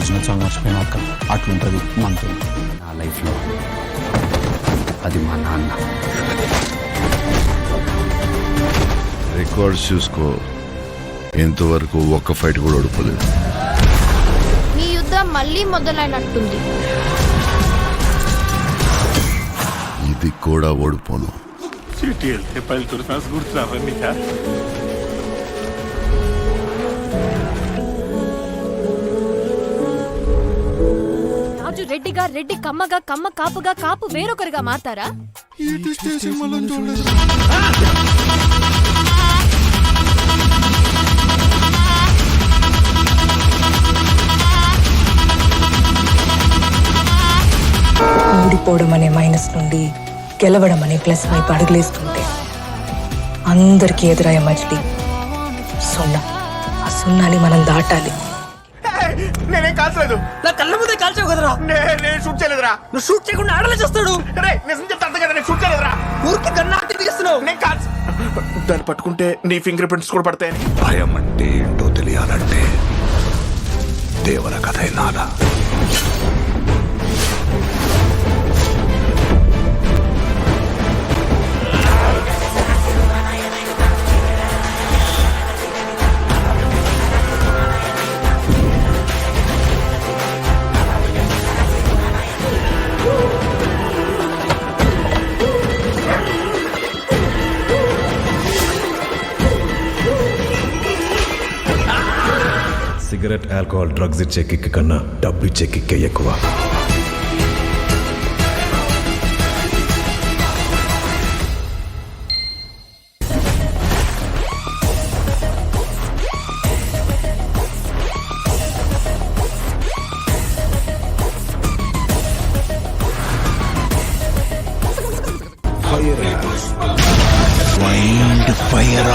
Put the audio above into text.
Original song మర్చిపోయినా అక్క, అట్లుంటుంది మనతో. నా లైఫ్లో అది మా నాన్న. రికార్డ్స్ చూసుకో, ఇంతవరకు ఒక్క ఫైట్ కూడా ఓడిపోలేదు. మీ యుద్ధం మళ్ళీ మొదలైనట్టుంది. ఇది కూడా ఓడిపోను. రాజు రెడ్డిగా, రెడ్డి కమ్మగా, కమ్మ కాపుగా, కాపు వేరొకరిగా మారతారా? ఓడిపోవడం అనే మైనస్ నుండి గెలవడం అనే ప్లస్ వైపు అడుగులేస్తుంటే అందరికీ ఎదురయ్యే మజిలీ సున్నా. ఆ సున్నాని మనం దాటాలి. నేనేం కాల్చలేదు. నా కళ్ళ ముందే కాల్చావు కదరా. నేను షూట్ చేయలేదురా. నువ్వు షూట్ చేయకుండా ఆడలే చేస్తాడు. నిజం చెప్తా అర్థం కదా, నేను షూట్ చేయలేదురా. ఊరికి గన్నా తిరిగిస్తున్నావు. నేను కాల్చ దాన్ని పట్టుకుంటే నీ ఫింగర్ ప్రింట్స్ కూడా పడతాయని. భయం అంటే ఏంటో తెలియాలంటే దేవర కథ నాలా. సిగరెట్, ఆల్కహాల్, డ్రగ్స్ ఇచ్చే కిక్ కన్నా డబ్బు ఇచ్చే కిక్కే ఎక్కువ. ఫైర్